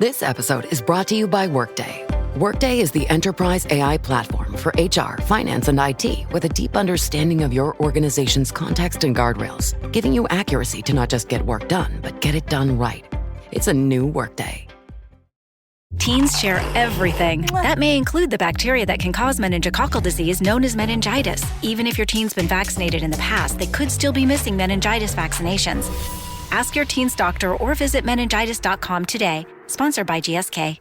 This episode is brought to you by Workday. Workday is the enterprise AI platform for HR, finance, and IT with a deep understanding of your organization's context and guardrails, giving you accuracy to not just get work done, but get it done right. It's a new Workday. Teens share everything. That may include the bacteria that can cause meningococcal disease known as meningitis. Even if your teen's been vaccinated in the past, they could still be missing meningitis vaccinations. Ask your teen's doctor or visit meningitis.com today. Sponsored by GSK.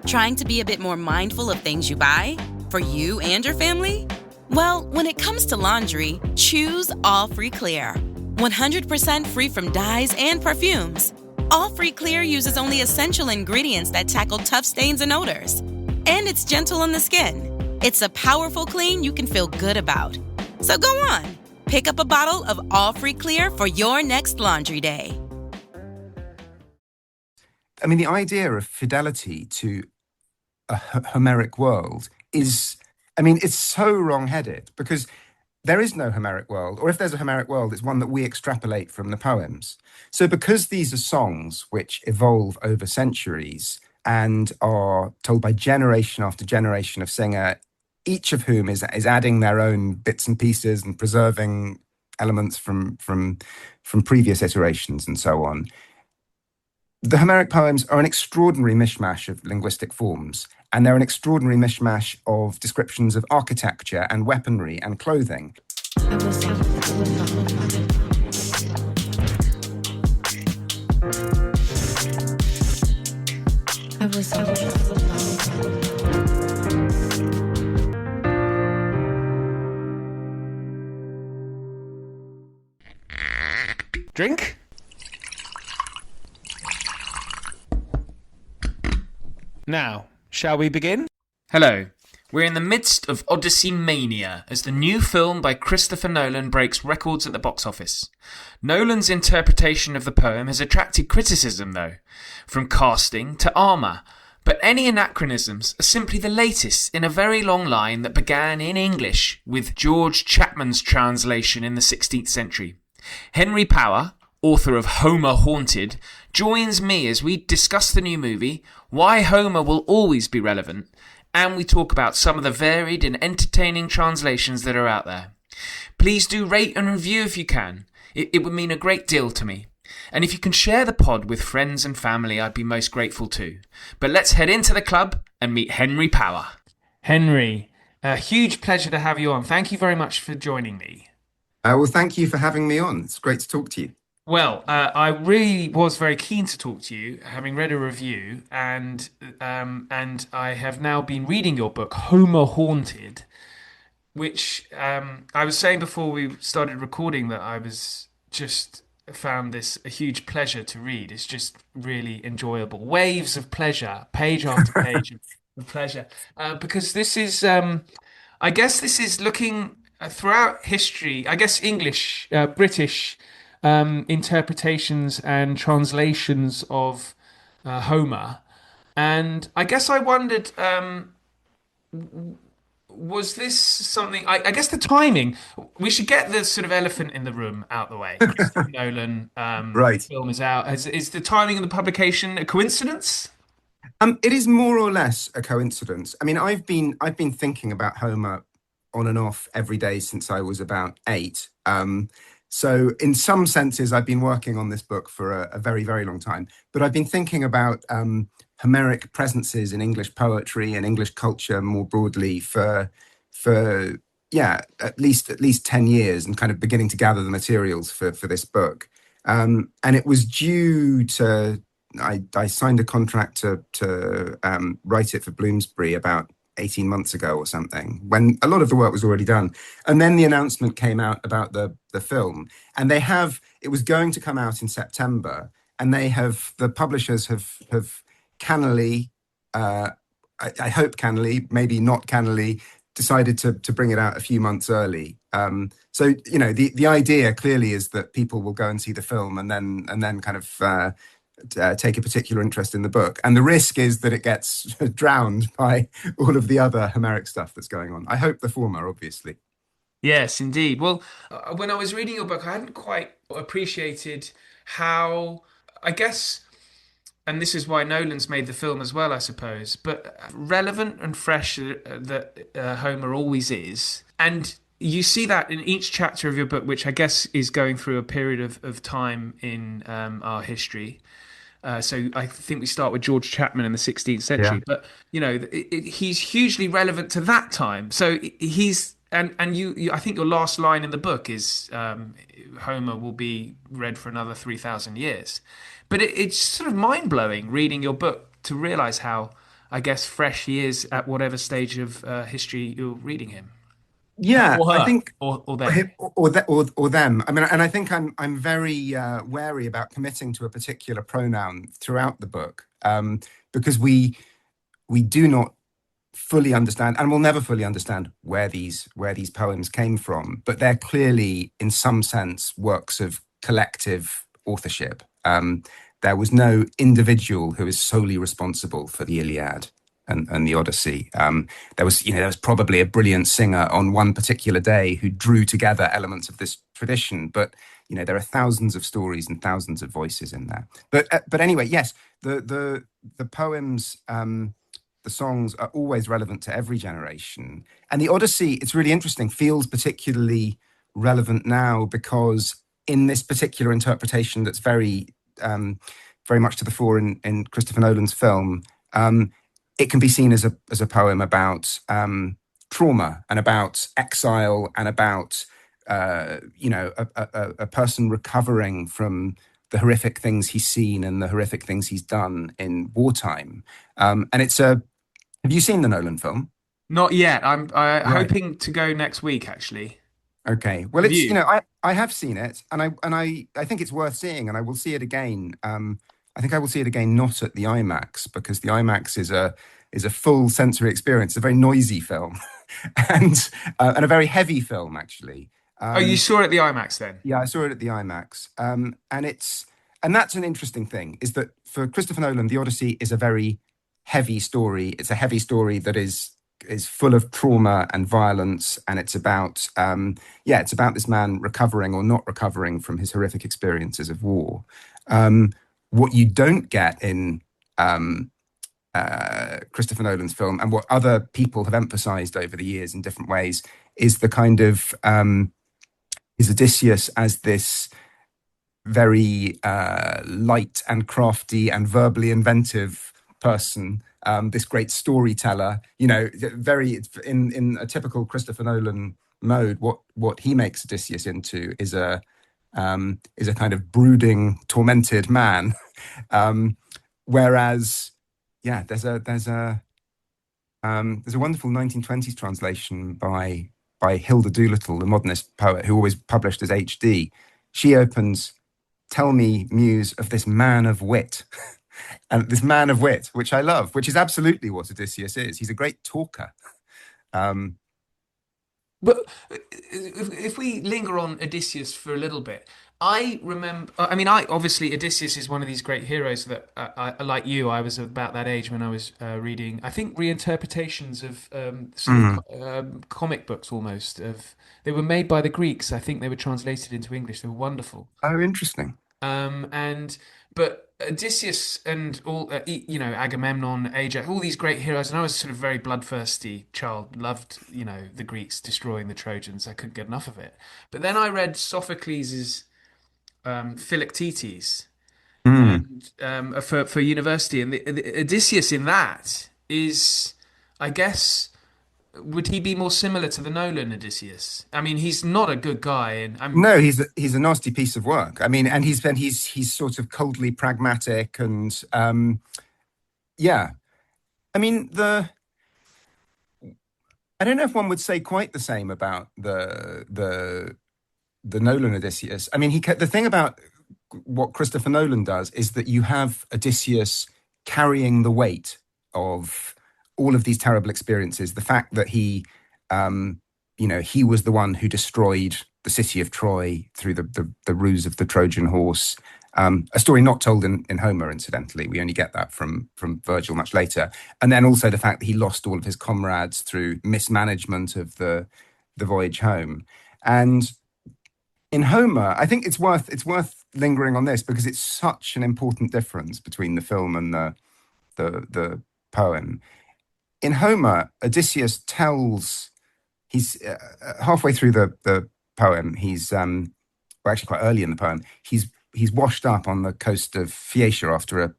Trying to be a bit more mindful of things you buy? For you and your family? Well, when it comes to laundry, choose All Free Clear. 100% free from dyes and perfumes. All Free Clear uses only essential ingredients that tackle tough stains and odors. And it's gentle on the skin. It's a powerful clean you can feel good about. So go on, pick up a bottle of All Free Clear for your next laundry day. I mean, the idea of fidelity to a Homeric world is, I mean, it's so wrong-headed because there is no Homeric world, or if there's a Homeric world, it's one that we extrapolate from the poems. So because these are songs which evolve over centuries and are told by generation after generation of singer, each of whom is adding their own bits and pieces and preserving elements from previous iterations and so on, the Homeric poems are an extraordinary mishmash of linguistic forms, and they're an extraordinary mishmash of descriptions of architecture and weaponry and clothing. Drink? Now, shall we begin? Hello. We're in the midst of Odysseymania as the new film by Christopher Nolan breaks records at the box office. Nolan's interpretation of the poem has attracted criticism, though, from casting to armour. But any anachronisms are simply the latest in a very long line that began in English with George Chapman's translation in the 16th century. Henry Power, author of Homer Haunted, joins me as we discuss the new movie, why Homer will always be relevant, and we talk about some of the varied and entertaining translations that are out there. Please do rate and review if you can. It would mean a great deal to me. And if you can share the pod with friends and family, I'd be most grateful too. But let's head into the club and meet Henry Power. Henry, a huge pleasure to have you on. Thank you very much for joining me. Well, thank you for having me on. It's great to talk to you. Well, I really was very keen to talk to you, having read a review, and I have now been reading your book, Homer Haunted, which I was saying before we started recording that I was just found this a huge pleasure to read. It's just really enjoyable. Waves of pleasure, page after page of pleasure. Because this is, I guess this is looking throughout history, I guess English, British interpretations and translations of Homer. And I guess I wondered, was this something, I guess the timing, we should get the sort of elephant in the room out the way. Christopher Nolan right. Film is out. Is the timing of the publication a coincidence? It is more or less a coincidence. I mean, I've been thinking about Homer on and off every day since I was about 8. So in some senses, I've been working on this book for a very, very long time. But I've been thinking about Homeric presences in English poetry and English culture more broadly for at least 10 years, and kind of beginning to gather the materials for this book. And it was due to, I signed a contract to write it for Bloomsbury about 18 months ago or something, when a lot of the work was already done. And then the announcement came out about the film, and it was going to come out in September, and the publishers have cannily, I hope cannily, maybe not cannily, decided to bring it out a few months early. So, you know, the idea clearly is that people will go and see the film and then kind of take a particular interest in the book. And the risk is that it gets drowned by all of the other Homeric stuff that's going on. I hope the former, obviously. Yes, indeed. Well, when I was reading your book, I hadn't quite appreciated how, I guess, and this is why Nolan's made the film as well, I suppose, but relevant and fresh that Homer always is. And you see that in each chapter of your book, which I guess is going through a period of time in our history. So I think we start with George Chapman in the 16th Yeah. century, but he's hugely relevant to that time. So he's you I think your last line in the book is Homer will be read for another 3,000 years. But it's sort of mind blowing reading your book to realize how, I guess, fresh he is at whatever stage of history you're reading him, Yeah, or I her, think or them. or them. I mean, and I think I'm very wary about committing to a particular pronoun throughout the book, because we do not fully understand, and we'll never fully understand where these poems came from, but they're clearly, in some sense, works of collective authorship. There was no individual who is solely responsible for the Iliad and the Odyssey. There was probably a brilliant singer on one particular day who drew together elements of this tradition, but there are thousands of stories and thousands of voices in there. But anyway, yes, the poems, the songs are always relevant to every generation, and the Odyssey, it's really interesting, feels particularly relevant now because in this particular interpretation that's very much to the fore in Christopher Nolan's film, it can be seen as a poem about trauma and about exile and about a person recovering from the horrific things he's seen and the horrific things he's done in wartime. And have you seen the Nolan film? Not yet. I'm Right. hoping to go next week, actually. Okay. Well, Have it's you? I have seen it, and I think it's worth seeing, and I will see it again. I think I will see it again, not at the IMAX, because the IMAX is a full sensory experience. It's a very noisy film, and a very heavy film, actually. Oh, you saw it at the IMAX then? Yeah, I saw it at the IMAX, and that's an interesting thing, is that for Christopher Nolan, the Odyssey is a very heavy story. It's a heavy story that is full of trauma and violence, and it's about this man recovering or not recovering from his horrific experiences of war. What you don't get in Christopher Nolan's film, and what other people have emphasized over the years in different ways, is the kind of is Odysseus as this very light and crafty and verbally inventive person, this great storyteller, very in a typical Christopher Nolan mode. What he makes Odysseus into is a kind of brooding, tormented man, whereas there's a wonderful 1920s translation by Hilda Doolittle, the modernist poet who always published as HD. She opens, "Tell me, muse, of this man of wit." And this man of wit, which I love, which is absolutely what Odysseus is. He's a great talker. But if we linger on Odysseus for a little bit, I remember. I mean, obviously Odysseus is one of these great heroes that I like you. I was about that age when I was reading, I think, reinterpretations of comic books almost. They were made by the Greeks. I think they were translated into English. They were wonderful. Oh, interesting. But Odysseus and all, Agamemnon, Ajax, all these great heroes, and I was sort of very bloodthirsty child, loved, the Greeks destroying the Trojans. I couldn't get enough of it. But then I read Sophocles' Philoctetes for university, and the Odysseus in that is, I guess, would he be more similar to the Nolan Odysseus? I mean, he's not a good guy, and no, he's a nasty piece of work. I mean, and he's sort of coldly pragmatic, and I mean, I don't know if one would say quite the same about the Nolan Odysseus. I mean, the thing about what Christopher Nolan does is that you have Odysseus carrying the weight of all of these terrible experiences. The fact that he was the one who destroyed the city of Troy through the ruse of the Trojan horse. A story not told in Homer, incidentally. We only get that from Virgil much later. And then also the fact that he lost all of his comrades through mismanagement of the voyage home. And in Homer, I think it's worth lingering on this because it's such an important difference between the film and the poem. In Homer, Odysseus tells, he's halfway through the poem, he's well, actually quite early in the poem, he's washed up on the coast of Phaeacia after a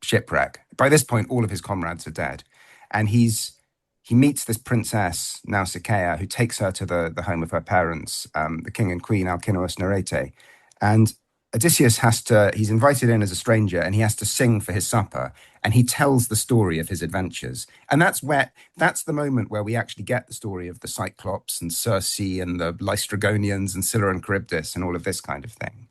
shipwreck. By this point, all of his comrades are dead, and he meets this princess Nausicaa, who takes her to the home of her parents, the king and queen Alcinous Nerete, and Odysseus he's invited in as a stranger, and he has to sing for his supper, and he tells the story of his adventures. And that's the moment where we actually get the story of the Cyclops and Circe and the Laestrygonians and Scylla and Charybdis and all of this kind of thing.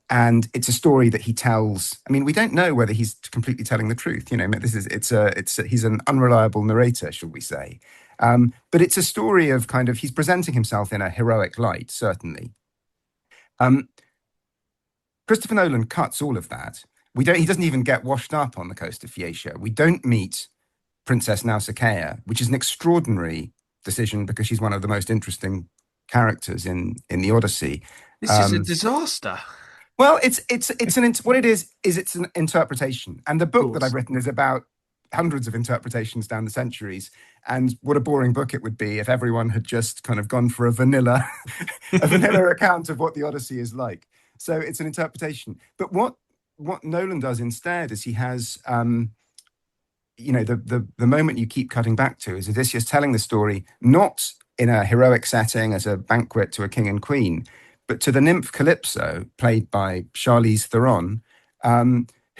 And it's a story that he tells. I mean, we don't know whether he's completely telling the truth. You know, he's an unreliable narrator, shall we say? But it's a story of kind of, he's presenting himself in a heroic light, certainly. Christopher Nolan cuts all of that. He doesn't even get washed up on the coast of Phaeacia. We don't meet Princess Nausicaa, which is an extraordinary decision because she's one of the most interesting characters in the Odyssey. This is a disaster. Well, what it is it's an interpretation. And the book that I've written is about hundreds of interpretations down the centuries. And what a boring book it would be if everyone had just kind of gone for a vanilla account of what the Odyssey is like. So it's an interpretation. But what Nolan does instead is he has, the moment you keep cutting back to is Odysseus telling the story, not in a heroic setting as a banquet to a king and queen, but to the nymph Calypso, played by Charlize Theron,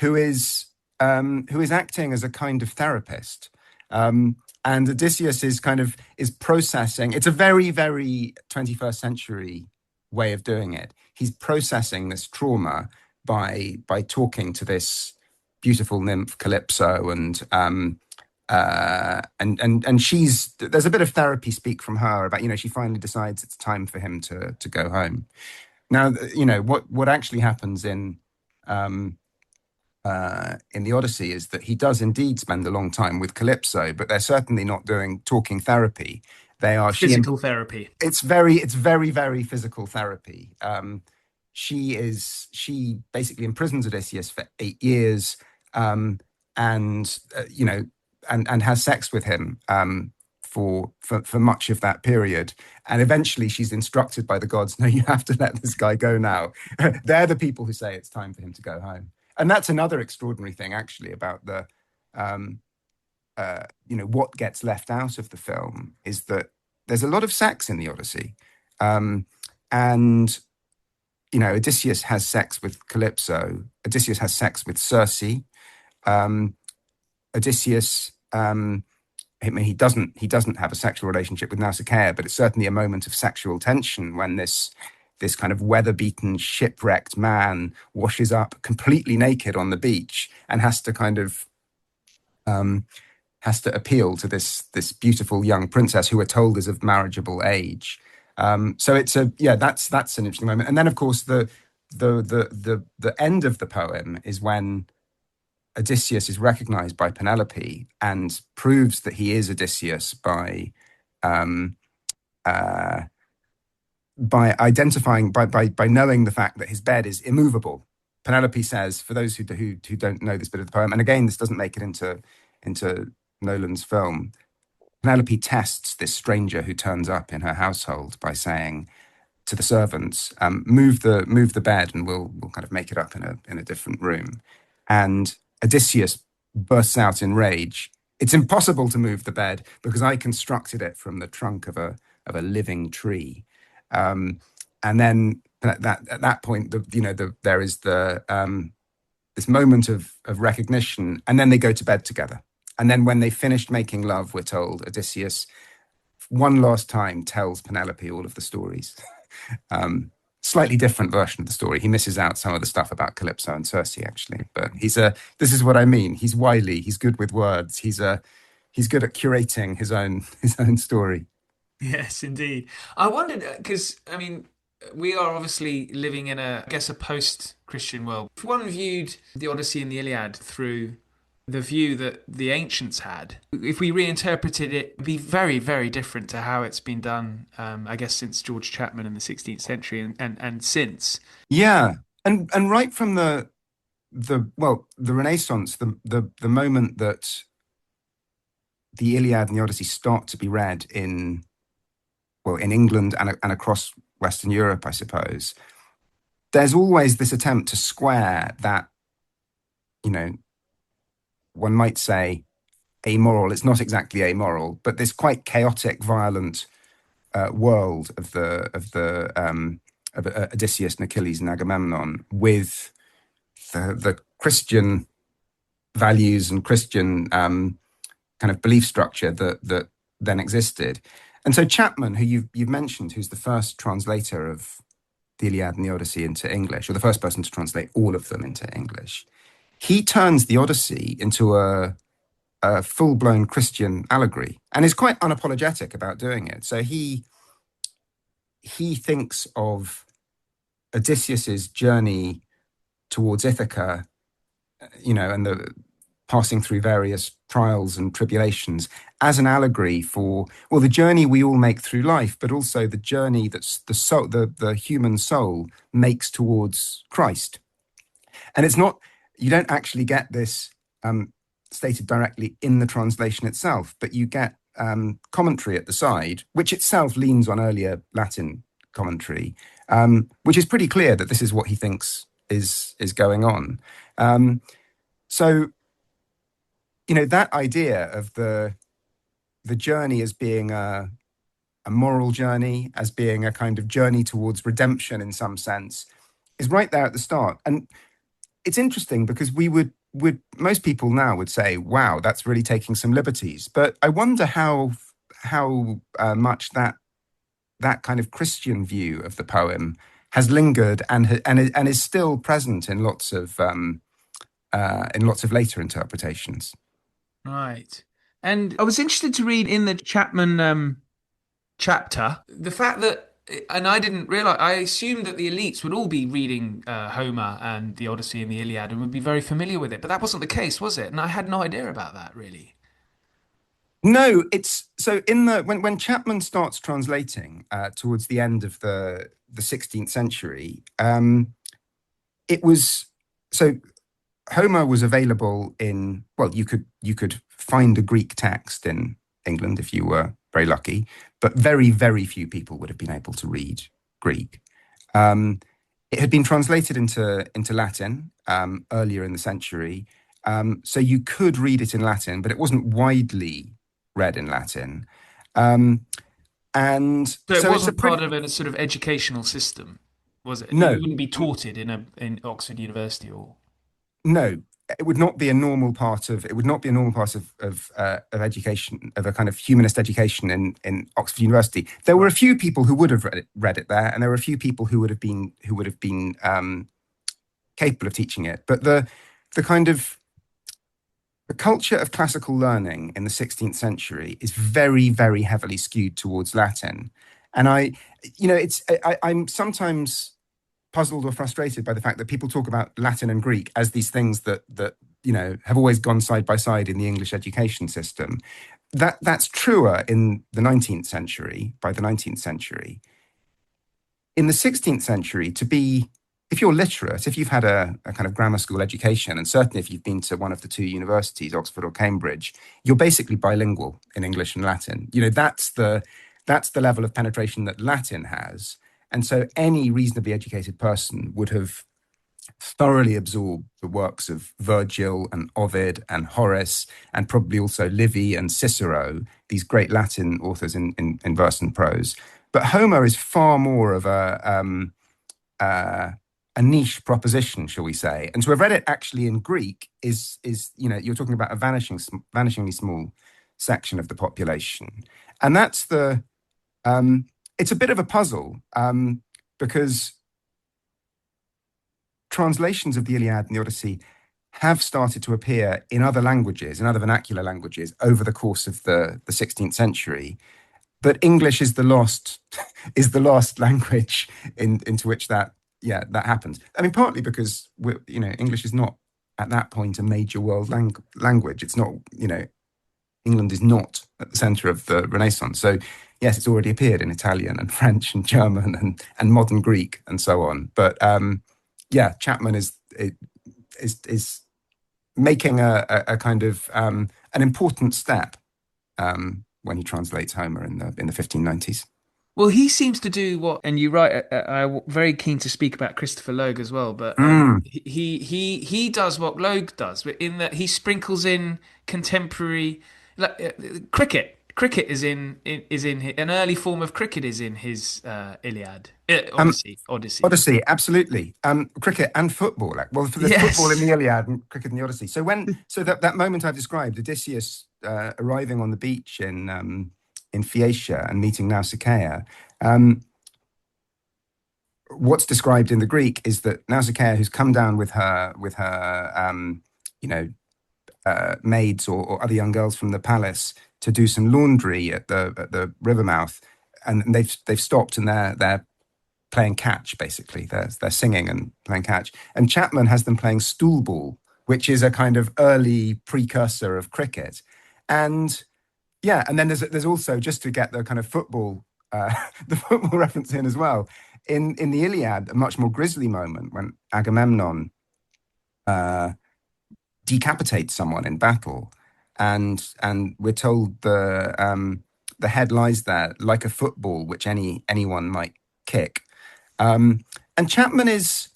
who is acting as a kind of therapist. And Odysseus is processing. It's a very, very 21st century way of doing it. He's processing this trauma by talking to this beautiful nymph Calypso, and there's a bit of therapy speak from her about, she finally decides it's time for him to go home. Now, what actually happens in the Odyssey is that he does indeed spend a long time with Calypso, but they're certainly not doing talking therapy. They are physical therapy. It's very, very physical therapy. She basically imprisons Odysseus for 8 years, and has sex with him for much of that period. And eventually she's instructed by the gods, no, you have to let this guy go now. They're the people who say it's time for him to go home. And that's another extraordinary thing, actually, about the, what gets left out of the film is that there's a lot of sex in the Odyssey. And Odysseus has sex with Calypso. Odysseus has sex with Circe. Odysseus, he doesn't have a sexual relationship with Nausicaa, but it's certainly a moment of sexual tension when this kind of weather-beaten, shipwrecked man washes up completely naked on the beach and has to appeal to this beautiful young princess who we're told is of marriageable age. So that's an interesting moment. And then, of course, the end of the poem is when Odysseus is recognized by Penelope and proves that he is Odysseus by identifying, by knowing the fact that his bed is immovable. Penelope says, for those who don't know this bit of the poem, and again, this doesn't make it into Nolan's film, Penelope tests this stranger who turns up in her household by saying to the servants, move the bed and we'll kind of make it up in a different room. And Odysseus bursts out in rage. It's impossible to move the bed because I constructed it from the trunk of a living tree. And then at that point, there is this moment of recognition, and then they go to bed together. And then when they finished making love, we're told Odysseus one last time tells Penelope all of the stories. Slightly different version of the story. He misses out some of the stuff about Calypso and Circe, actually. But this is what I mean. He's wily. He's good with words. He's good at curating his own story. Yes, indeed. I wondered, because, we are obviously living in a post-Christian world. If one viewed the Odyssey and the Iliad through the view that the ancients had. If we reinterpreted it, it'd be very, very different to how it's been done, I guess, since George Chapman in the 16th century and since. Yeah, and right from the Renaissance, the moment that the Iliad and the Odyssey start to be read in England and across Western Europe, I suppose, there's always this attempt to square that, one might say amoral. It's not exactly amoral, but this quite chaotic, violent world of Odysseus and Achilles and Agamemnon with the Christian values and Christian kind of belief structure that then existed. And so Chapman, who you've mentioned, who's the first translator of the Iliad and the Odyssey into English, or the first person to translate all of them into English, he turns the Odyssey into a full-blown Christian allegory and is quite unapologetic about doing it. So he thinks of Odysseus's journey towards Ithaca, and the passing through various trials and tribulations as an allegory for, the journey we all make through life, but also the journey that the human soul makes towards Christ. And it's not, you don't actually get this stated directly in the translation itself, but you get commentary at the side, which itself leans on earlier Latin commentary, which is pretty clear that this is what he thinks is going on. So, that idea of the journey as being a moral journey, as being a kind of journey towards redemption in some sense, is right there at the start. And it's interesting because most people now would say, wow, that's really taking some liberties. But I wonder how much that kind of Christian view of the poem has lingered and is still present in lots of later interpretations. Right. And I was interested to read in the Chapman chapter the fact that, and I didn't realize, I assumed that the elites would all be reading Homer and the Odyssey and the Iliad and would be very familiar with it, but that wasn't the case, was it? And I had no idea about that, really. No, it's so when Chapman starts translating towards the end of the 16th century, it was so Homer was available in, you could find a Greek text in England if you were very lucky, but very, very few people would have been able to read Greek. It had been translated into Latin earlier in the century, so you could read it in Latin, but it wasn't widely read in Latin. And so it wasn't part of a sort of educational system, was it? No. You wouldn't be taught it in Oxford University or... No, it would not be a normal part of education, of a kind of humanist education in Oxford University. There were a few people who would have read it there, and there were a few people who would have been capable of teaching it. But the culture of classical learning in the 16th century is very, very heavily skewed towards Latin, and I'm sometimes puzzled or frustrated by the fact that people talk about Latin and Greek as these things that have always gone side by side in the English education system. That's truer in the 19th century, by the 19th century. In the 16th century, if you're literate, if you've had a kind of grammar school education, and certainly if you've been to one of the two universities, Oxford or Cambridge, you're basically bilingual in English and Latin. That's the level of penetration that Latin has. And so any reasonably educated person would have thoroughly absorbed the works of Virgil and Ovid and Horace, and probably also Livy and Cicero, these great Latin authors in verse and prose. But Homer is far more of a niche proposition, shall we say. And to have read it actually in Greek is you're talking about a vanishingly small section of the population. And that's it's a bit of a puzzle because translations of the Iliad and the Odyssey have started to appear in other languages, in other vernacular languages, over the course of the 16th century. But English is the lost language into which that happens. I mean, partly because English is not at that point a major world language. It's not, England is not at the centre of the Renaissance. So yes, it's already appeared in Italian and French and German and modern Greek and so on. But Chapman is making a kind of an important step when he translates Homer in the 1590s. Well, he seems to do what, and you're right. I'm very keen to speak about Christopher Logue as well, but he does what Logue does, in that he sprinkles in contemporary, like cricket. Cricket is in an early form of cricket is in his Iliad, Odyssey. Absolutely. Cricket and football. There's football in the Iliad and cricket in the Odyssey. So that moment I've described, Odysseus arriving on the beach in Phaeacia and meeting Nausicaa. What's described in the Greek is that Nausicaa, who's come down with her maids or other young girls from the palace to do some laundry at the river mouth, and they've stopped and they're playing catch. Basically, they're singing and playing catch. And Chapman has them playing stool ball, which is a kind of early precursor of cricket. And then there's also, just to get the kind of football the football reference in as well, in the Iliad, a much more grisly moment when Agamemnon decapitates someone in battle. And we're told the head lies there like a football, which anyone might kick. And Chapman is,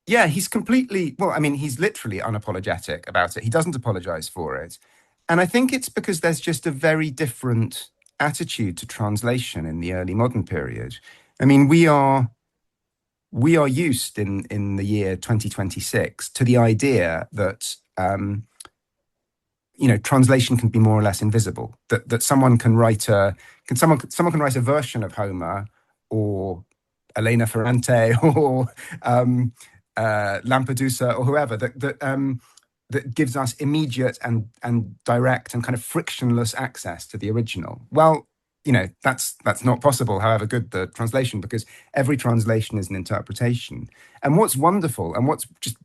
he's completely, he's literally unapologetic about it. He doesn't apologize for it. And I think it's because there's just a very different attitude to translation in the early modern period. I mean, we are used in the year 2026 to the idea that translation can be more or less invisible. That someone can write someone can write a version of Homer or Elena Ferrante or Lampedusa or whoever that gives us immediate and direct and kind of frictionless access to the original. Well, that's not possible, however good the translation, because every translation is an interpretation. And what's wonderful and what's just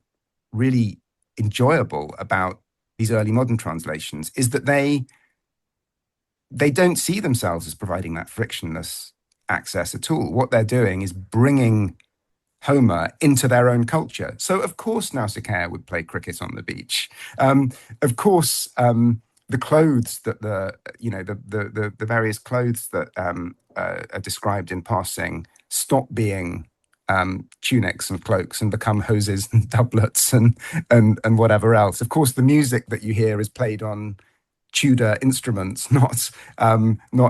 really enjoyable about these early modern translations is that they don't see themselves as providing that frictionless access at all. What they're doing is bringing Homer into their own culture. So of course Nausicaa would play cricket on the beach. Of course, the clothes that the various clothes that are described in passing stop being tunics and cloaks and become hoses and doublets and whatever else. Of course, the music that you hear is played on Tudor instruments, not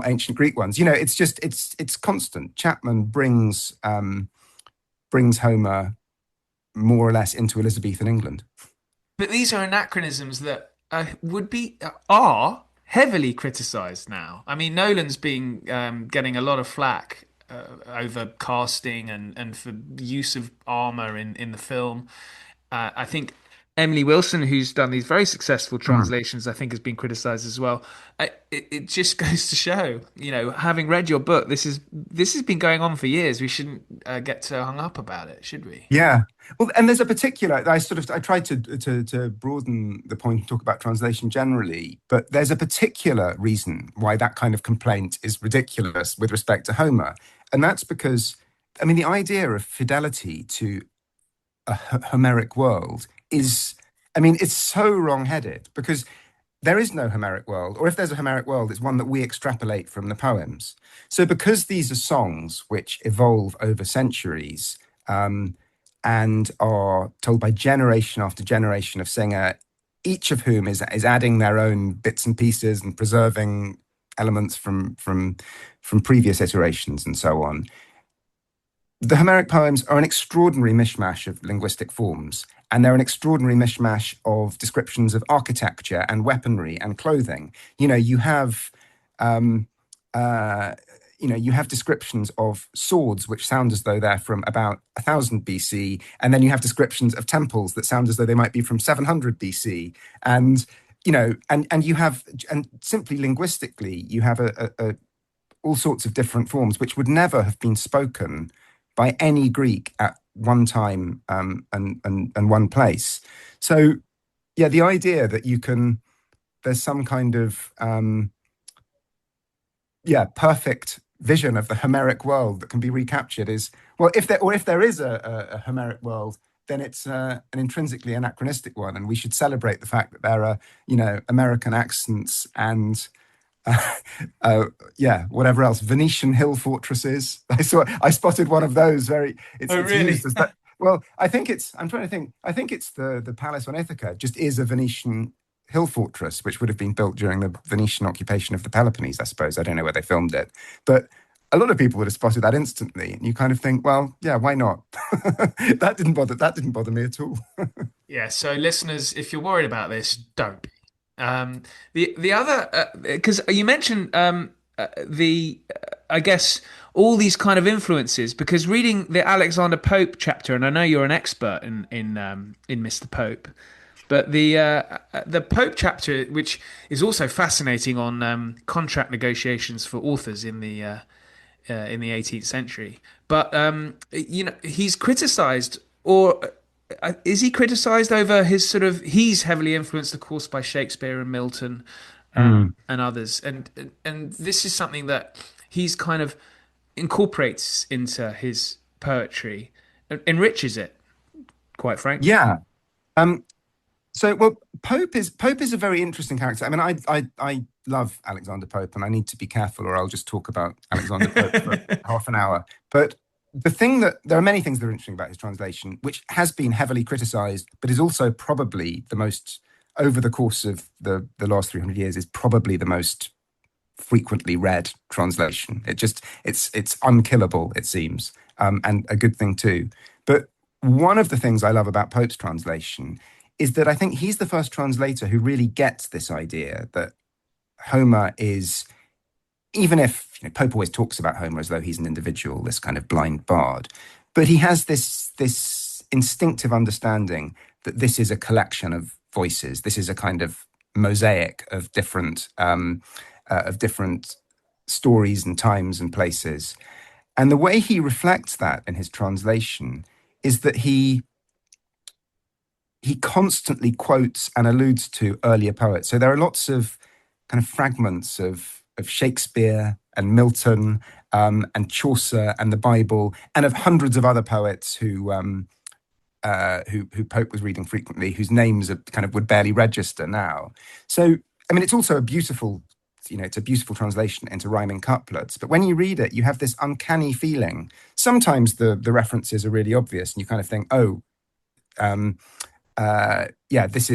ancient Greek ones. It's constant. Chapman brings Homer more or less into Elizabethan England. But these are anachronisms that are heavily criticised now. I mean, Nolan's been getting a lot of flack over casting and for use of armour in the film. I think Emily Wilson, who's done these very successful translations, I think has been criticised as well. It just goes to show, having read your book, this has been going on for years. We shouldn't get so hung up about it, should we? Yeah. Well, and there's a particular, I tried to broaden the point and talk about translation generally, but there's a particular reason why that kind of complaint is ridiculous with respect to Homer. And that's because, the idea of fidelity to a Homeric world is, it's so wrong-headed, because there is no Homeric world, or if there's a Homeric world, it's one that we extrapolate from the poems. So because these are songs which evolve over centuries and are told by generation after generation of singer, each of whom is adding their own bits and pieces and preserving elements from previous iterations and so on, the Homeric poems are an extraordinary mishmash of linguistic forms, and they're an extraordinary mishmash of descriptions of architecture and weaponry and clothing. You have descriptions of swords which sound as though they're from about 1000 BC, and then you have descriptions of temples that sound as though they might be from 700 BC, and you have simply linguistically you have all sorts of different forms which would never have been spoken by any Greek at one time and one place. So, yeah, the idea that there's some kind of perfect vision of the Homeric world that can be recaptured is, well, if there is a Homeric world, then it's an intrinsically anachronistic one, and we should celebrate the fact that there are, American accents and whatever else, Venetian hill fortresses. I spotted one of those. It's really? used as that. Well, I think it's the Palace on Ithaca just is a Venetian hill fortress, which would have been built during the Venetian occupation of the Peloponnese, I suppose. I don't know where they filmed it, but a lot of people would have spotted that instantly, and you kind of think, well, yeah, why not? That didn't bother me at all. Yeah. So, listeners, if you're worried about this, don't be. The other, because you mentioned I guess all these kind of influences, because reading the Alexander Pope chapter, and I know you're an expert in Mr. Pope, but the Pope chapter, which is also fascinating on contract negotiations for authors in the 18th century, but he's criticised, or is he criticised over his he's heavily influenced, of course, by Shakespeare and Milton and others, and this is something that he's kind of incorporates into his poetry, enriches it, quite frankly. Yeah. So, well, Pope is a very interesting character. I mean, I love Alexander Pope, and I need to be careful, or I'll just talk about Alexander Pope for half an hour. But there are many things that are interesting about his translation, which has been heavily criticised, but is also probably the most, over the course of the last 300 years, is probably the most frequently read translation. It's unkillable, it seems, and a good thing too. But one of the things I love about Pope's translation is that I think he's the first translator who really gets this idea that Homer is, even if Pope always talks about Homer as though he's an individual, this kind of blind bard, but he has this instinctive understanding that this is a collection of voices. This is a kind of mosaic of different stories and times and places. And the way he reflects that in his translation is that he constantly quotes and alludes to earlier poets. So there are lots of kind of fragments of Shakespeare and Milton and Chaucer and the Bible, and of hundreds of other poets who Pope was reading frequently, whose names are kind of would barely register now. So, I mean, it's also a beautiful translation into rhyming couplets. But when you read it, you have this uncanny feeling. Sometimes the references are really obvious, and you kind of think, this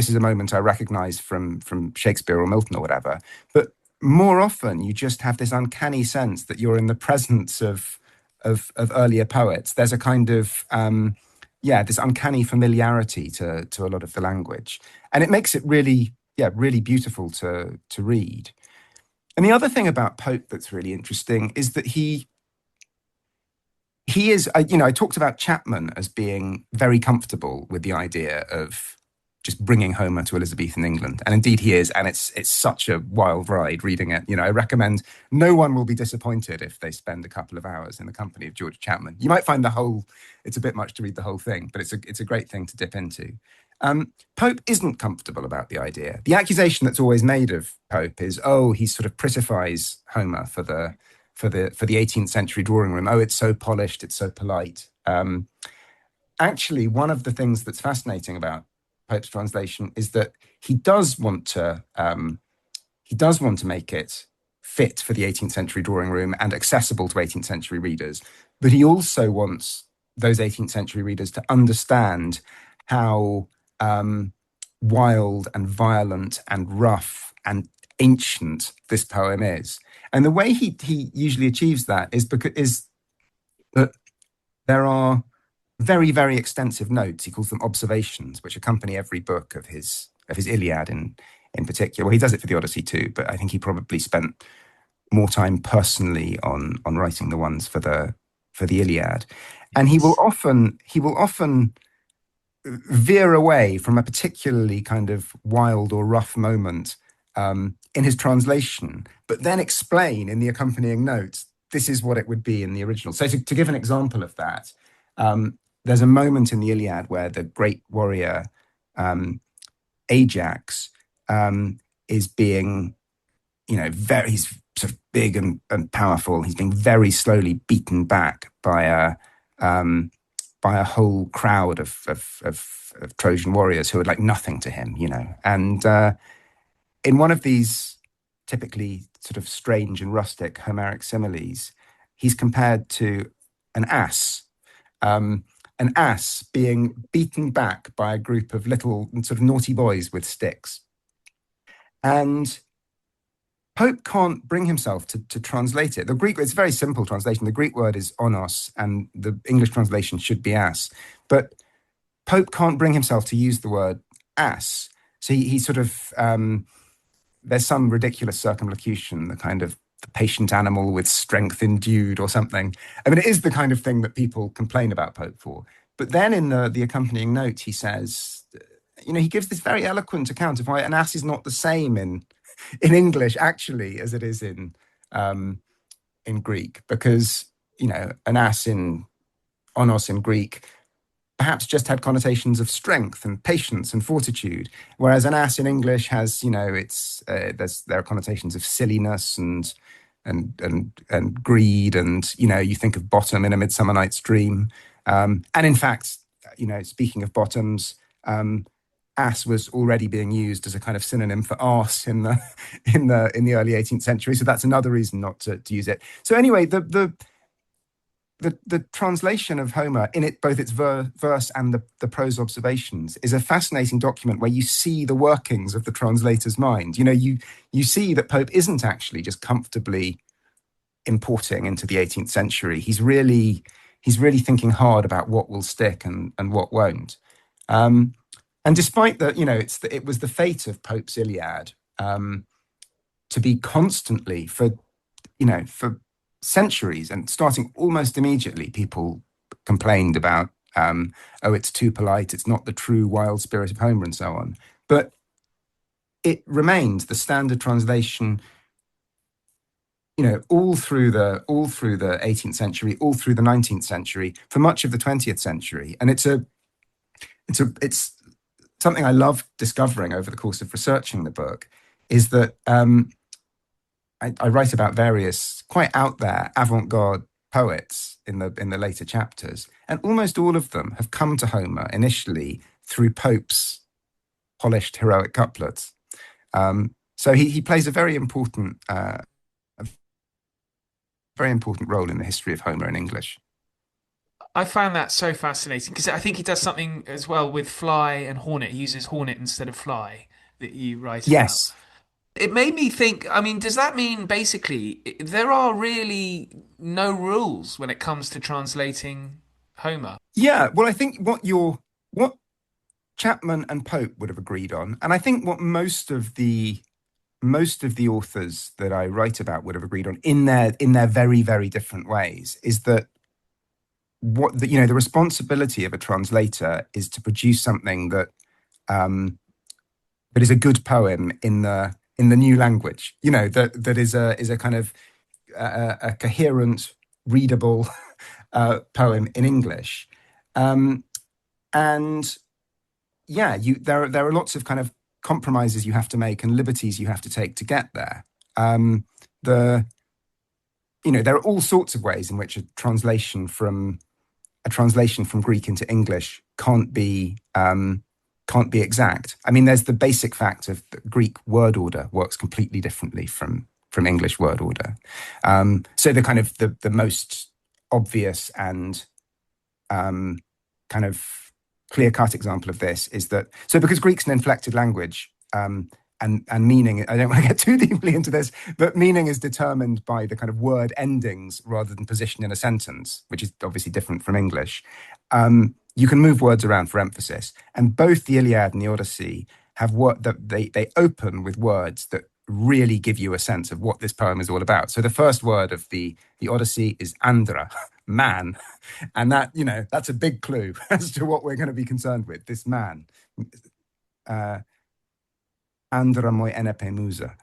is a moment I recognize from Shakespeare or Milton or whatever. But more often, you just have this uncanny sense that you're in the presence of earlier poets. There's a kind of this uncanny familiarity to a lot of the language, and it makes it really beautiful to read. And the other thing about Pope that's really interesting is that he is, I talked about Chapman as being very comfortable with the idea of just bringing Homer to Elizabethan England. And indeed he is, and it's such a wild ride reading it. I recommend no one will be disappointed if they spend a couple of hours in the company of George Chapman. You might find it's a bit much to read the whole thing, but it's a great thing to dip into. Pope isn't comfortable about the idea. The accusation that's always made of Pope is, he sort of prettifies Homer for the 18th century drawing room. It's so polished, it's so polite. Actually, one of the things that's fascinating about Pope's translation is that he does want to make it fit for the 18th century drawing room and accessible to 18th century readers. But he also wants those 18th century readers to understand how wild and violent and rough and ancient this poem is. And the way he usually achieves that is that there are very, very extensive notes. He calls them observations, which accompany every book of his Iliad in particular. Well, he does it for the Odyssey too, but I think he probably spent more time personally on writing the ones for the Iliad. And he will often veer away from a particularly kind of wild or rough moment in his translation, but then explain in the accompanying notes this is what it would be in the original. So to give an example of that, there's a moment in the Iliad where the great warrior Ajax is being, he's sort of big and powerful. He's being very slowly beaten back by a whole crowd of Trojan warriors who are like nothing to him, And in one of these typically sort of strange and rustic Homeric similes, he's compared to an ass. An ass being beaten back by a group of little sort of naughty boys with sticks. And Pope can't bring himself to translate it. The Greek, it's a very simple translation. The Greek word is onos, and the English translation should be ass. But Pope can't bring himself to use the word ass. So he sort of, there's some ridiculous circumlocution, the kind of the patient animal with strength endued or something. I mean, it is the kind of thing that people complain about Pope for. But then in the accompanying note, he says, he gives this very eloquent account of why an ass is not the same in English, actually, as it is in Greek. Because, an ass onos in Greek perhaps just had connotations of strength and patience and fortitude, whereas an ass in English has, there are connotations of silliness and greed, and you think of bottom in A Midsummer Night's Dream, and in fact, speaking of bottoms, ass was already being used as a kind of synonym for arse in the early 18th century, so that's another reason not to use it. So anyway, the translation of Homer in it, both its verse and the prose observations, is a fascinating document where you see the workings of the translator's mind. You see that Pope isn't actually just comfortably importing into the 18th century. He's really thinking hard about what will stick and what won't. And despite that, it was the fate of Pope's Iliad to be constantly for centuries, and starting almost immediately, people complained about, it's too polite, it's not the true wild spirit of Homer, and so on. But it remained the standard translation, all through the 18th century, all through the 19th century, for much of the 20th century. And it's something I love discovering over the course of researching the book, is that I write about various quite out there avant-garde poets in the later chapters, and almost all of them have come to Homer initially through Pope's polished heroic couplets. So he plays a very important role in the history of Homer in English. I found that so fascinating because I think he does something as well with fly and hornet. He uses hornet instead of fly that you write about. Yes. It made me think, does that mean basically there are really no rules when it comes to translating Homer? Yeah, well, I think what Chapman and Pope would have agreed on, and I think what most of the authors that I write about would have agreed on in their very, very different ways, is that the responsibility of a translator is to produce something that is a good poem in the new language, that is a kind of a coherent, readable poem in English. And yeah, there are lots of kind of compromises you have to make and liberties you have to take to get there. There are all sorts of ways in which a translation from Greek into English can't be exact. I mean, there's the basic fact of the Greek word order works completely differently from English word order. So the kind of the most obvious and kind of clear-cut example of this is that, so because Greek's an inflected language, and meaning, I don't want to get too deeply into this, but meaning is determined by the kind of word endings rather than position in a sentence, which is obviously different from English. You can move words around for emphasis, and both the Iliad and the Odyssey have they open with words that really give you a sense of what this poem is all about. So the first word of the Odyssey is andra, man, and that's a big clue as to what we're going to be concerned with. This man, andra moi enepe musa,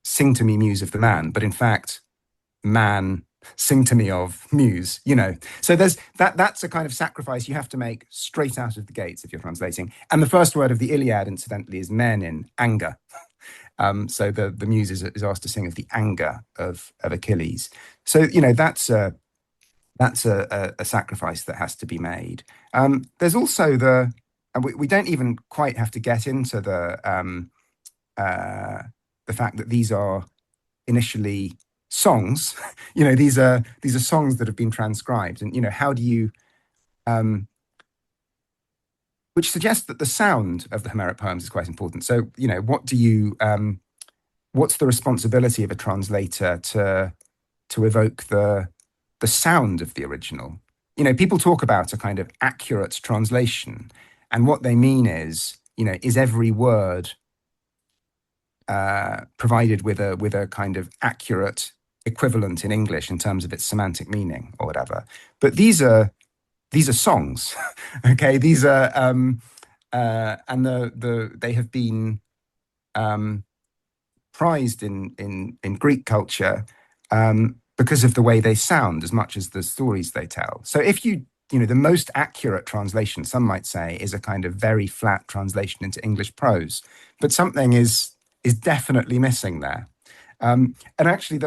sing to me, muse of the man. But in fact, man, sing to me of muse, So there's that's a kind of sacrifice you have to make straight out of the gates if you're translating. And the first word of the Iliad, incidentally, is menin, anger. So the muse is asked to sing of the anger of Achilles. So, that's a sacrifice that has to be made. There's also and we don't even quite have to get into the fact that these are initially songs. These are songs that have been transcribed, and how do you which suggests that the sound of the Homeric poems is quite important. So, what's the responsibility of a translator to evoke the sound of the original? People talk about a kind of accurate translation, and what they mean is every word provided with a kind of accurate equivalent in English in terms of its semantic meaning or whatever. But these are songs, okay? These are and they have been prized in Greek culture because of the way they sound as much as the stories they tell. So if the most accurate translation, some might say, is a kind of very flat translation into English prose, but something is definitely missing there. And actually,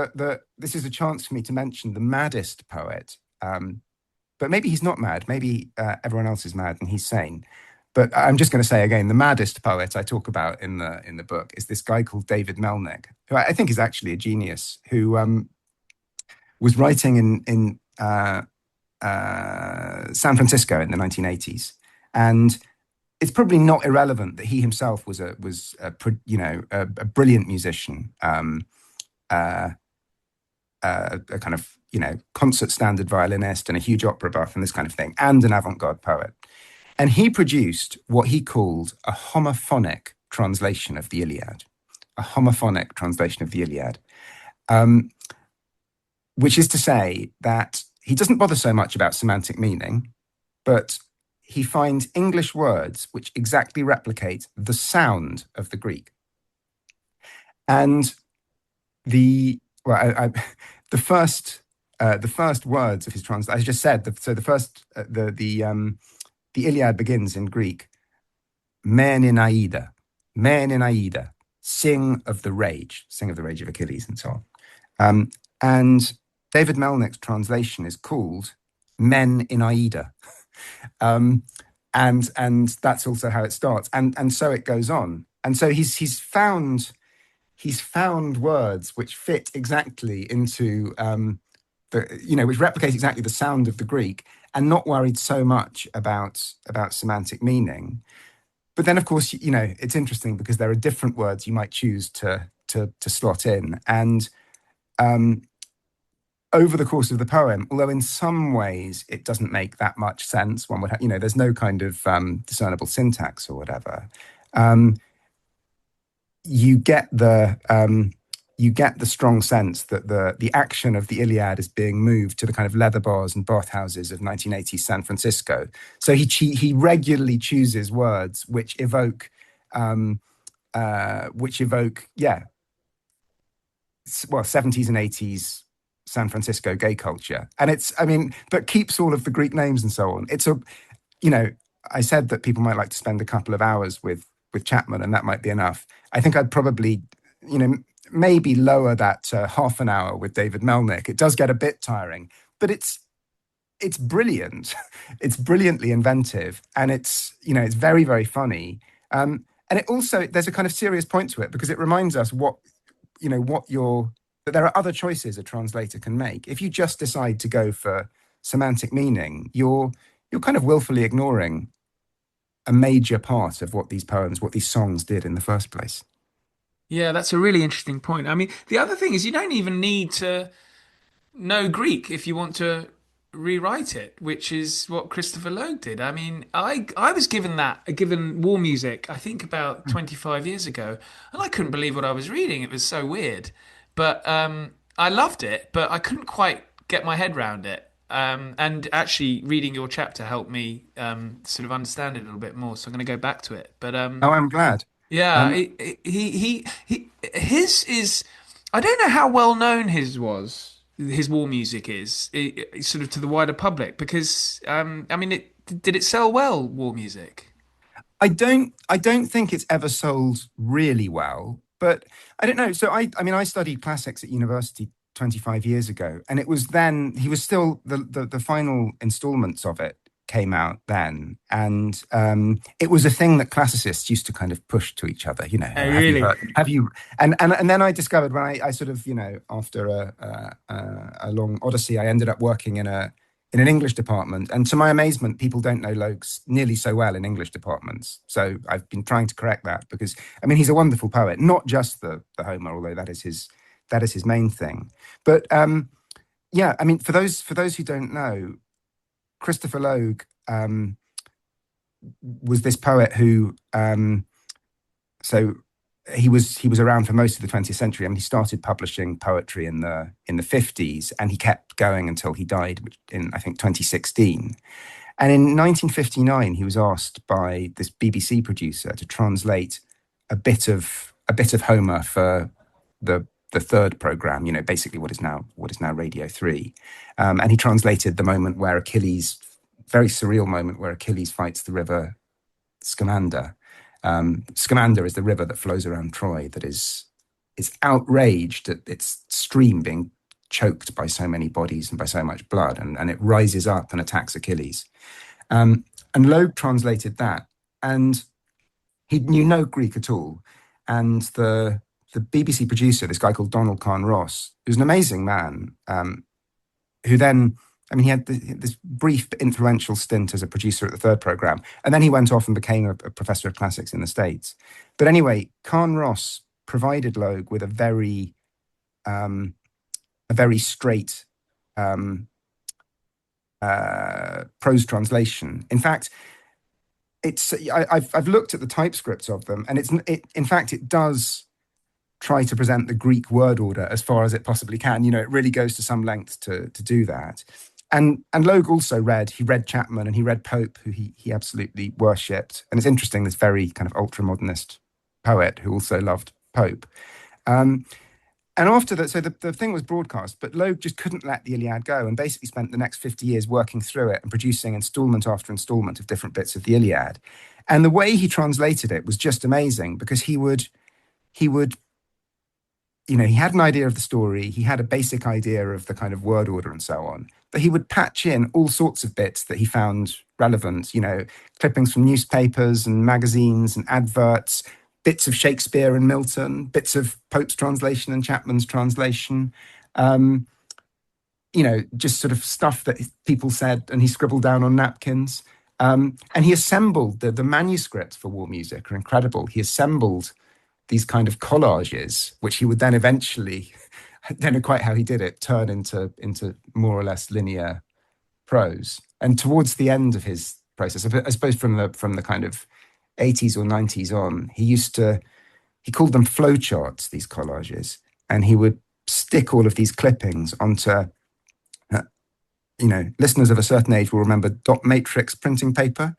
this is a chance for me to mention the maddest poet. But maybe he's not mad. Maybe everyone else is mad and he's sane. But I'm just going to say again, the maddest poet I talk about in the book is this guy called David Melnick, who I think is actually a genius, who was writing in San Francisco in the 1980s, and it's probably not irrelevant that he himself was a brilliant musician, a kind of concert standard violinist and a huge opera buff and this kind of thing, and an avant-garde poet. And he produced what he called a homophonic translation of the Iliad, which is to say that he doesn't bother so much about semantic meaning, but he finds English words which exactly replicate the sound of the Greek. And the first words of his translation, as I just said, the Iliad begins in Greek, men in Aida, sing of the rage of Achilles, and so on. And David Melnick's translation is called Men in Aida. And that's also how it starts. And so it goes on. And so he's found words which fit exactly into which replicate exactly the sound of the Greek, and not worried so much about semantic meaning. But then, of course, it's interesting because there are different words you might choose to slot in. And over the course of the poem, although in some ways it doesn't make that much sense, one would there's no kind of discernible syntax or whatever. You get the strong sense that the action of the Iliad is being moved to the kind of leather bars and bathhouses of 1980s San Francisco. So he regularly chooses words which evoke 70s and 80s San Francisco gay culture. And but keeps all of the Greek names and so on. I said that people might like to spend a couple of hours with Chapman, and that might be enough. I think I'd probably, maybe lower that to half an hour with David Melnick. It does get a bit tiring, but it's brilliant. It's brilliantly inventive, and it's very, very funny. And it also, there's a kind of serious point to it, because it reminds us that there are other choices a translator can make. If you just decide to go for semantic meaning, you're kind of willfully ignoring a major part of what these songs did in the first place. Yeah, that's a really interesting point. I mean, the other thing is you don't even need to know Greek if you want to rewrite it, which is what Christopher Logue did. I mean, I was given war music, I think about 25 years ago, and I couldn't believe what I was reading. It was so weird. But I loved it, but I couldn't quite get my head around it. And actually reading your chapter helped me sort of understand it a little bit more. So I'm going to go back to it. But I'm glad. Yeah, his is. I don't know how well known his was. his war music is, sort of to the wider public? Because I mean, did it sell well, war music? I don't think it's ever sold really well, but I don't know. So I mean, I studied classics at university 25 years ago, and it was then he was still the final installments of it came out then, and it was a thing that classicists used to kind of push to each other. Oh, Have you really? heard? Have you? And then I discovered when I sort of after a long odyssey, I ended up working in an English department. And to my amazement, people don't know Logues nearly so well in English departments. So I've been trying to correct that because, I mean, he's a wonderful poet, not just the Homer, although that is his main thing. But yeah, I mean, for those who don't know, Christopher Logue was this poet who, so he was around for most of the 20th century. I mean, he started publishing poetry in the 50s, and he kept going until he died in, I think, 2016. And in 1959, he was asked by this BBC producer to translate a bit of Homer for the third program. Basically what is now Radio 3, and he translated the moment where Achilles, very surreal moment where Achilles fights the river Scamander. Scamander is the river that flows around Troy that is outraged at its stream being choked by so many bodies and by so much blood, and it rises up and attacks Achilles. And Logue translated that, and he knew no Greek at all. And the BBC producer, this guy called Donald Kahn Ross, who's an amazing man, who then, I mean, he had this brief but influential stint as a producer at the third program, and then he went off and became a professor of classics in the States. But anyway, Kahn Ross provided Logue with a very straight prose translation. In fact, I've looked at the typescripts of them, and in fact it does try to present the Greek word order as far as it possibly can. It really goes to some length to do that. And Logue also read Chapman, and he read Pope, who he absolutely worshipped. And it's interesting, this very kind of ultra-modernist poet who also loved Pope. And after that, so the thing was broadcast, but Logue just couldn't let the Iliad go, and basically spent the next 50 years working through it and producing installment after installment of different bits of the Iliad. And the way he translated it was just amazing, because he would he had an idea of the story, he had a basic idea of the kind of word order and so on, but he would patch in all sorts of bits that he found relevant, clippings from newspapers and magazines and adverts, bits of Shakespeare and Milton, bits of Pope's translation and Chapman's translation, just sort of stuff that people said and he scribbled down on napkins. And he assembled the manuscripts for war music are incredible. He assembled these kind of collages, which he would then eventually, I don't know quite how he did it, turn into more or less linear prose. And towards the end of his process, I suppose from the kind of 80s or 90s on, he called them flowcharts, these collages, and he would stick all of these clippings onto, listeners of a certain age will remember dot matrix printing paper,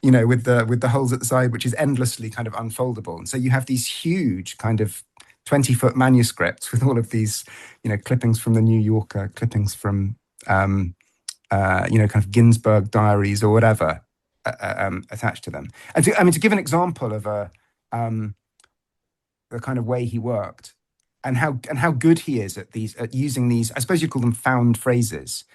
with the holes at the side, which is endlessly kind of unfoldable. And so you have these huge kind of 20-foot manuscripts with all of these, clippings from the New Yorker, clippings from, kind of Ginsberg diaries or whatever attached to them. And to give an example of the kind of way he worked and how good he is at using these, I suppose you'd call them found phrases.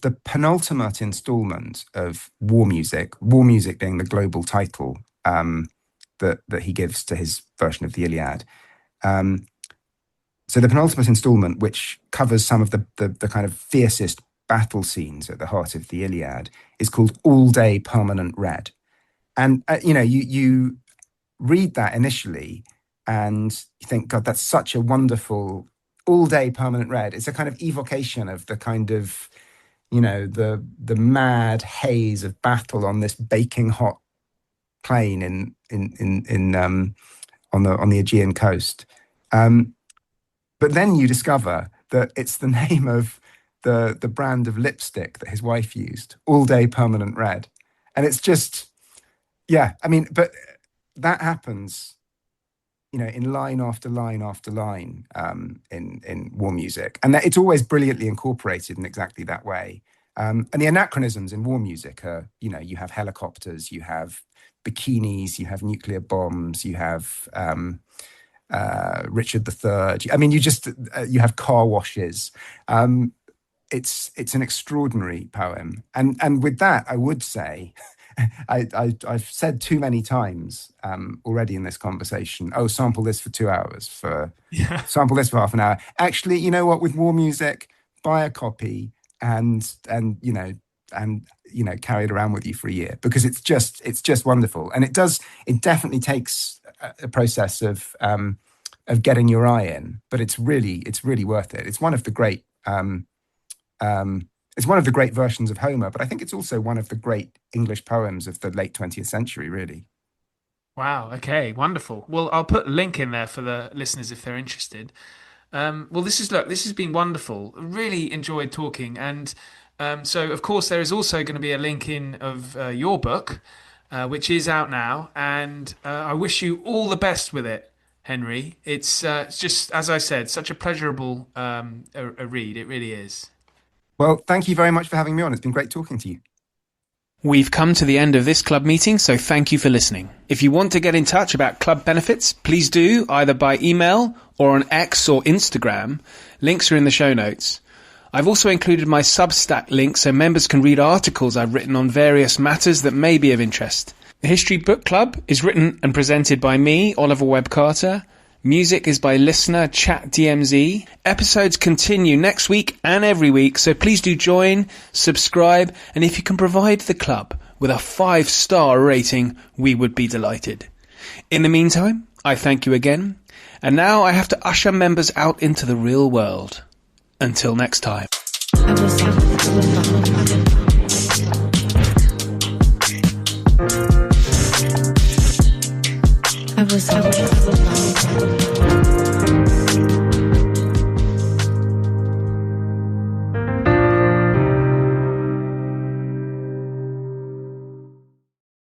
The penultimate installment of War Music being the global title that he gives to his version of the Iliad. So the penultimate installment, which covers some of the kind of fiercest battle scenes at the heart of the Iliad, is called All Day Permanent Red. And, you read that initially and you think, God, that's such a wonderful all day permanent red. It's a kind of evocation of the kind of, the mad haze of battle on this baking hot plain on the Aegean coast. But then you discover that it's the name of the brand of lipstick that his wife used, All Day Permanent Red. And it's just, but that happens, in line after line after line in war music. And that it's always brilliantly incorporated in exactly that way. And the anachronisms in war music are, you have helicopters, you have bikinis, you have nuclear bombs, you have Richard III. I mean, you have car washes. It's an extraordinary poem. And with that, I would say, I've said too many times already in this conversation, sample this for 2 hours, sample this for half an hour. Actually, you know what? With war music, buy a copy and carry it around with you for a year, because it's just wonderful. And it definitely takes a process of getting your eye in, but it's really worth it. It's one of the great versions of Homer, but I think it's also one of the great English poems of the late 20th century, really. Wow. Okay. Wonderful. Well, I'll put a link in there for the listeners if they're interested. Well, this has been wonderful. Really enjoyed talking. And so, of course, there is also going to be a link in of your book, which is out now. And I wish you all the best with it, Henry. It's just, as I said, such a pleasurable a read. It really is. Well, thank you very much for having me on. It's been great talking to you. We've come to the end of this club meeting, so thank you for listening. If you want to get in touch about club benefits, please do, either by email or on X or Instagram. Links are in the show notes. I've also included my Substack link so members can read articles I've written on various matters that may be of interest. The History Book Club is written and presented by me, Oliver Webb-Carter. Music is by listener Chat DMZ. Episodes continue next week and every week, so please do join, subscribe, and if you can provide the club with a 5-star rating, we would be delighted. In the meantime, I thank you again, and now I have to usher members out into the real world. Until next time. I was